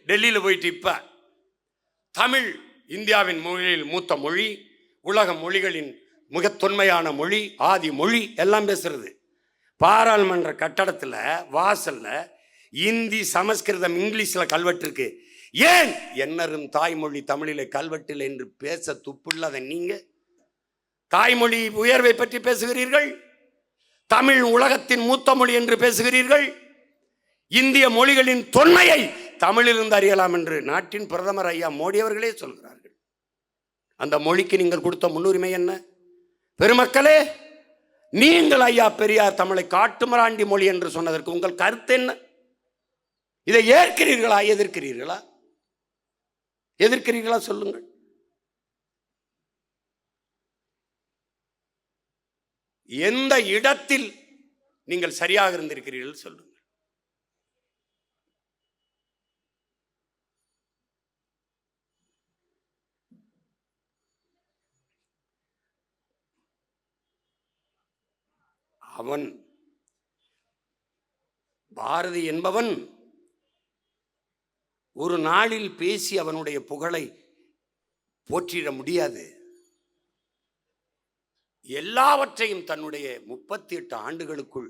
டெல்லியில் போயிட்டு இப்ப தமிழ் இந்தியாவின் மொழியில் மூத்த மொழி, உலக மொழிகளின் மிக தொன்மையான மொழி, ஆதி மொழி எல்லாம் பேசுறது. பாராளுமன்ற கட்டடத்தில் வாசல்ல இந்தி, சமஸ்கிருதம், இங்கிலீஷில் கல்வெட்டு இருக்கு. ஏன் என்னரும் தாய்மொழி தமிழிலே கல்வெட்டில் என்று பேச துப்புள்ளாத நீங்க தாய்மொழி உயர்வை பற்றி பேசுகிறீர்கள், தமிழ் உலகத்தின் மூத்த மொழி என்று பேசுகிறீர்கள், இந்திய மொழிகளின் தொன்மையை தமிழிலிருந்து அறியலாம் என்று நாட்டின் பிரதமர் ஐயா மோடி அவர்களே சொல்கிறார்கள். அந்த மொழிக்கு நீங்கள் கொடுத்த முன்னுரிமை என்ன? பெருமக்களே, நீங்கள் ஐயா பெரியார் தமிழை காட்டுமிராண்டி மொழி என்று சொன்னதற்கு உங்கள் கருத்து என்ன? இதை ஏற்கிறீர்களா, எதிர்க்கிறீர்களா? எதிர்க்கிறீர்களா சொல்லுங்கள். எந்த இடத்தில் நீங்கள் சரியாக இருந்திருக்கிறீர்கள் சொல்லுங்கள். அவன் பாரதி என்பவன் ஒரு நாளில் பேசி அவனுடைய புகழை போற்றிட முடியாது. எல்லாவற்றையும் தன்னுடைய 38 ஆண்டுகளுக்குள்,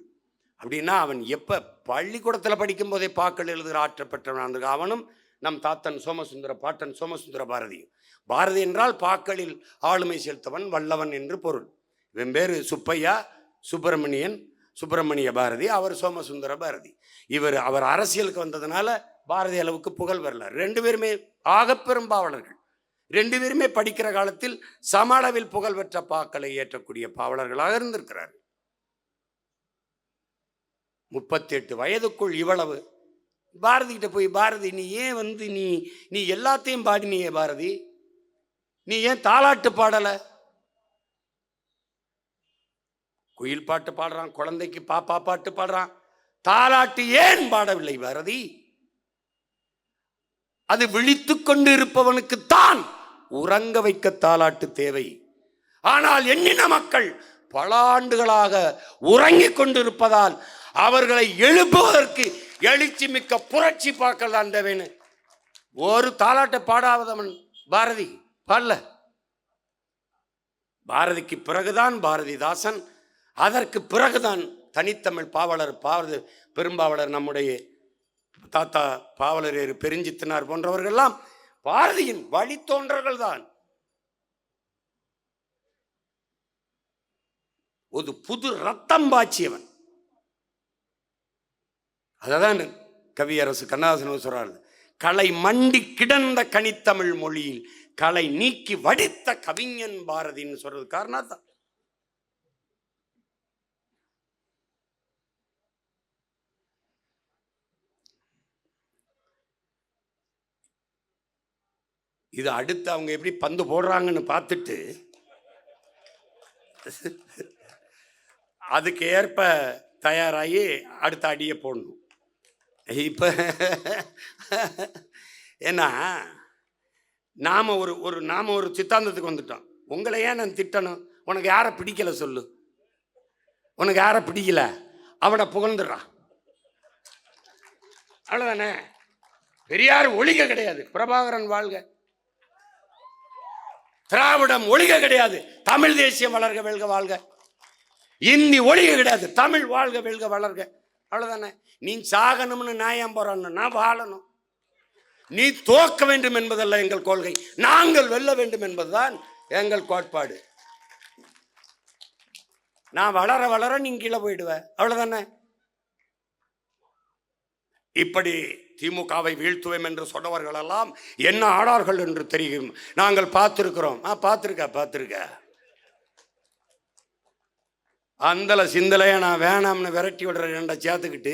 அப்படின்னா அவன் எப்ப பள்ளிக்கூடத்தில் படிக்கும் போதே பாக்கள் எழுதுகிற ஆற்றப்பட்டவன். அவனும் நம் தாத்தன் சோமசுந்தர பாட்டன் சோமசுந்தர பாரதியும். பாரதி என்றால் பாக்களில் ஆளுமை செலுத்தவன், வல்லவன் என்று பொருள். இவன் பேரு சுப்பையா சுப்பிரமணிய பாரதி, அவர் சோமசுந்தர பாரதி. அவர் அரசியலுக்கு வந்ததுனால பாரதி அளவுக்கு புகழ் வரல. 2 பேருமே ஆகப்பெரும் பாவலர்கள். 2 பேருமே படிக்கிற காலத்தில் சம அளவில் புகழ் பெற்ற பாக்களை ஏற்றக்கூடிய பாவலர்களாக இருந்திருக்கிறார்கள். 38 வயதுக்குள் இவ்வளவு. பாரதி கிட்ட போய், பாரதி நீ ஏன் நீ எல்லாத்தையும் பாடினியே பாரதி, நீ ஏன் தாலாட்டு பாடல? குயில் பாட்டு பாடுறான், குழந்தைக்கு பாப்பா பாட்டு பாடுறான், தாலாட்டு ஏன் பாடவில்லை பாரதி? அது விழித்து கொண்டு இருப்பவனுக்குத்தான் உறங்க வைக்க தாலாட்டு தேவை. ஆனால் எண்ணின மக்கள் பல ஆண்டுகளாக உறங்கிக் கொண்டிருப்பதால் அவர்களை எழுப்புவதற்கு எழுச்சி மிக்க புரட்சி பாக்கள் தான் தேவைன்னு ஒரு தாலாட்டை பாடாதவன் பாரதி பாடல. பாரதிக்கு பிறகுதான் பாரதிதாசன், அதற்கு பிறகுதான் தனித்தமிழ் பாவலர் பெரும்பாவலர் நம்முடைய தாத்தா பாவலரேறு பெருஞ்சித்தினார் போன்றவர்கள்லாம் பாரதியின் வழித்தோன்றர்கள் தான். ஒரு புது ரத்தம் பாய்ச்சியவன். அதான் கவியரசு கண்ணதாசன் சொல்றாரு, களை மண்டி கிடந்த கனித்தமிழ் மொழியில் களை நீக்கி வடித்த கவிஞன் பாரதின்னு சொல்றது காரணம் தான். இது அடுத்து அவங்க எப்படி பந்து போடுறாங்கன்னு பார்த்துட்டு அதுக்கு ஏற்ப தயாராகி அடுத்த அடியை போடணும். இப்போ ஏன்னா நாம் ஒரு சித்தாந்தத்துக்கு வந்துட்டோம். உங்களை ஏன் நான் திட்டணும்? உனக்கு யாரை பிடிக்கல சொல்லு, உனக்கு யாரை பிடிக்கல அவனை புகழ்ந்துடுறான், அவ்வளோதானே. பெரியார் ஒழிக கிடையாது, பிரபாகரன் வாழ்க, திராவிடம் ஒழிக கிடையாது, தமிழ் தேசியம் வளர்க வெல்க வாழ்க, இந்தி ஒழிக கிடையாது, தமிழ் வாழ்க வெல்க வளர்க, அவ்வளவுதானே. நீ சாகணும்னு நியாயம் போறான்னு நான் வாழணும். நீ தோக்க வேண்டும் என்பதல்ல எங்கள் கொள்கை, நாங்கள் வெல்ல வேண்டும் என்பதுதான் எங்கள் கோட்பாடு. நான் வளர வளர நீ கீழே போயிடுவ, அவ்வளவுதானே. இப்படி திமுகவை வீழ்த்துவேன் என்று சொன்னவர்கள் எல்லாம் என்ன ஆடார்கள் என்று தெரியும். நாங்கள் பார்த்திருக்கிறோம். பார்த்திருக்க அந்தல சிந்தலைய நான் வேணாம்னு விரட்டி விடுற 2 சேர்த்துக்கிட்டு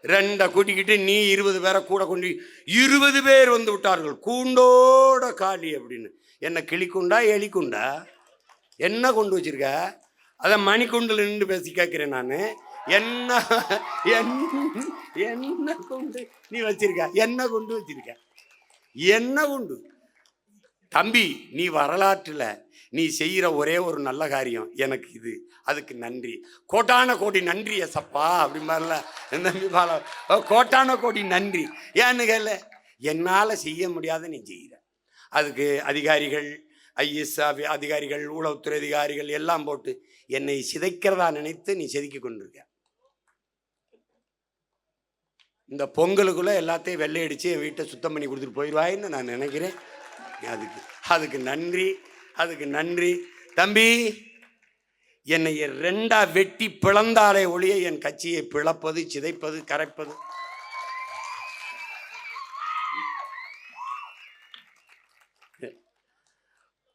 2 கூட்டிக்கிட்டு நீ 20 பேரை கூட கொண்டு 20 பேர் வந்து விட்டார்கள் கூண்டோட காலி அப்படின்னு. என்ன கிளிக்குண்டா எலிக்குண்டா என்ன கொண்டு வச்சிருக்க? அதை மணிக்குண்டில் நின்று பேசி கேட்கிறேன் நான். என்ன கொண்டு நீ வச்சிருக்க? என்ன கொண்டு வச்சிருக்க? என்ன கொண்டு? தம்பி, நீ வரலாற்றில் நீ செய்கிற ஒரே ஒரு நல்ல காரியம் எனக்கு இது, அதுக்கு நன்றி, கோட்டான கோடி நன்றி எசப்பா அப்படி மாதிரில தம்பி பால கோட்டான கோடி நன்றி. ஏன்னு கேள்ல, என்னால் செய்ய முடியாத நீ செய்கிற. அதுக்கு அதிகாரிகள், ஐஎஸ் அதிகாரிகள், உளவுத்துறை அதிகாரிகள் எல்லாம் போட்டு என்னை சிதைக்கிறதா நினைத்து நீ செதுக்கி கொண்டிருக்க. இந்த பொங்கலுக்குள்ள எல்லாத்தையும் வெள்ளை அடித்து என் வீட்டை சுத்தம் பண்ணி கொடுத்துட்டு போயிடுவாயின்னு நான் நினைக்கிறேன். அதுக்கு நன்றி தம்பி. என்னை ரெண்டா வெட்டி பிளந்தாலே ஒழிய என் கட்சியை பிளப்பது, சிதைப்பது, கரைப்பது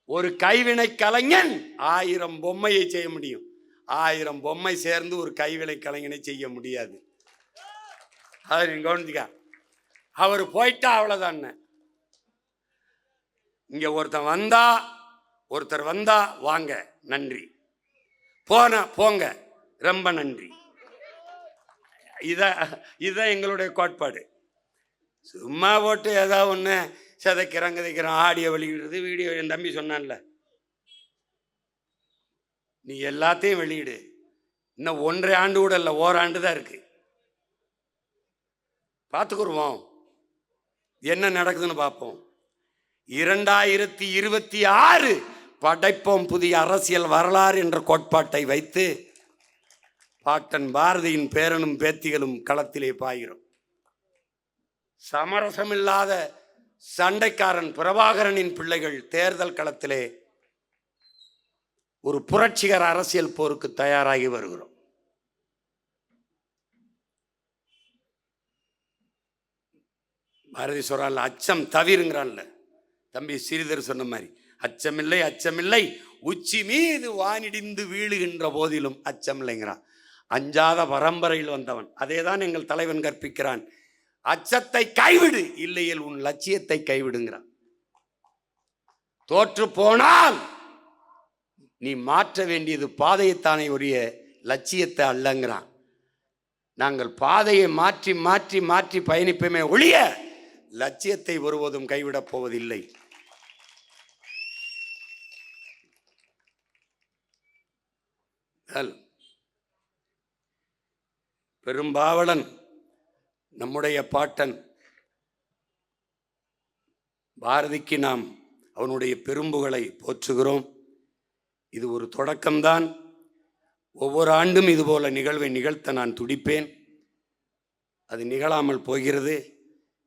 ஒரு கைவினை கலைஞன் 1000 பொம்மையை செய்ய முடியும். 1000 பொம்மை சேர்ந்து ஒரு கைவினை கலைஞனை செய்ய முடியாது. அதை நீங்க கவனிச்சுக்க. அவர் போயிட்டா அவ்வளவுதான். இங்க ஒருத்தர் வந்தா வாங்க, நன்றி, போங்க, ரொம்ப நன்றி. இதுதான் எங்களுடைய கோட்பாடு. சும்மா போட்டு ஏதாவது ஒன்று கதைக்கிறோம், ஆடியோ வெளியிடுறது, வீடியோ. என் தம்பி சொன்னான்ல, நீ எல்லாத்தையும் வெளியிடு. இன்னும் 1.5 ஆண்டு கூட இல்லை, ஓராண்டு தான் இருக்கு. பார்த்துக்குருவோம் என்ன நடக்குதுன்னு பார்ப்போம். 2026 படைப்போம் புதிய அரசியல் வரலாறு என்ற கோட்பாட்டை வைத்து பாட்டன் பாரதியின் பேரனும் பேத்திகளும் களத்திலே பாயிரும். சமரசமில்லாத சண்டைக்காரன் பிரபாகரனின் பிள்ளைகள் தேர்தல் களத்திலே ஒரு புரட்சிகர அரசியல் போருக்கு தயாராகி வருகிறோம். பாரதி சொல்றான்ல, அச்சம் தவிருங்கிறான்ல. தம்பி ஸ்ரீதர் சொன்ன மாதிரி, அச்சமில்லை உச்சி மீது வானிடிந்து வீழுகின்ற போதிலும் அச்சம் இல்லைங்கிறான். அஞ்சாத பரம்பரையில் வந்தவன். அதேதான் எங்கள் தலைவன் கற்பிக்கிறான். அச்சத்தை கைவிடு, இல்லையில் உன் லட்சியத்தை கைவிடுங்கிறான். தோற்று போனால் நீ மாற்ற வேண்டியது பாதையைத்தானே உரிய லட்சியத்தை அல்லங்கிறான். நாங்கள் பாதையை மாற்றி மாற்றி மாற்றி பயணிப்போமே ஒழிய லட்சியத்தை ஒருபோதும் கைவிடப் போவதில்லை. பெரும்பாவளன் நம்முடைய பாட்டன் பாரதிக்கு நாம் அவனுடைய பெரும்புகளை போற்றுகிறோம். இது ஒரு தொடக்கம்தான். ஒவ்வொரு ஆண்டும் இதுபோல நிகழ்வை நிகழ்த்த நான் துடிப்பேன். அது நிகழாமல் போகிறது.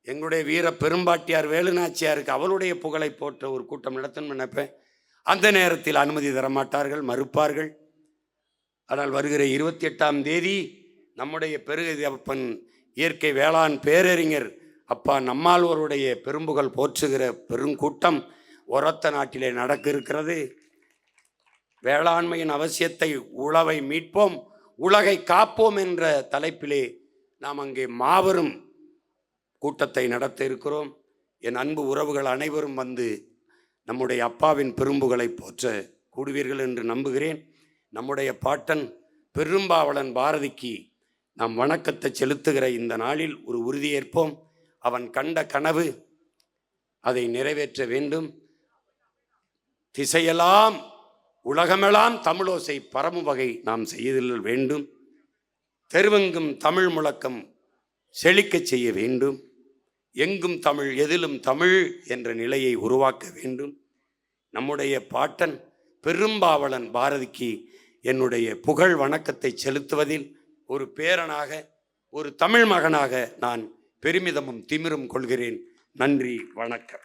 எங்களுடைய வீர பெரும்பாட்டியார் வேலுநாச்சியாருக்கு அவளுடைய புகழை போற்ற ஒரு கூட்டம் நடத்தணும்னு நினைப்பேன். அந்த நேரத்தில் அனுமதி தரமாட்டார்கள், மறுப்பார்கள். ஆனால் வருகிற 28ஆம் தேதி நம்முடைய பெருகதி அப்பன் இயற்கை வேளாண் பேரறிஞர் அப்பா நம்மாழ்வாருடைய பெரும்புகள் போற்றுகிற பெருங்கூட்டம் ஒரத்த நாட்டிலே நடக்க இருக்கிறது. வேளாண்மையின் அவசியத்தை, உழவை மீட்போம், உலகை காப்போம் என்ற தலைப்பிலே நாம் அங்கே மாபெரும் கூட்டத்தை நடத்த இருக்கிறோம். என் அன்பு உறவுகள் அனைவரும் வந்து நம்முடைய அப்பாவின் பெரும்புகளை போற்ற கூடுவீர்கள் என்று நம்புகிறேன். நம்முடைய பாட்டன் பெரும்பாவளன் பாரதிக்கு நாம் வணக்கத்தை செலுத்துகிற இந்த நாளில் ஒரு உறுதியேற்போம். அவன் கண்ட கனவு அதை நிறைவேற்ற வேண்டும். திசையெல்லாம் உலகமெல்லாம் தமிழோசை பரவும் வகை நாம் செய்தல் வேண்டும். தெருவெங்கும் தமிழ் முழக்கம் செழிக்க செய்ய வேண்டும். எங்கும் தமிழ், எதிலும் தமிழ் என்ற நிலையை உருவாக்க வேண்டும். நம்முடைய பாட்டன் பெரும்பாவளன் பாரதிக்கு என்னுடைய புகழ் வணக்கத்தை செலுத்துவதில் ஒரு பேரனாக, ஒரு தமிழ் மகனாக நான் பெருமிதமும் திமிரும் கொள்கிறேன். நன்றி, வணக்கம்.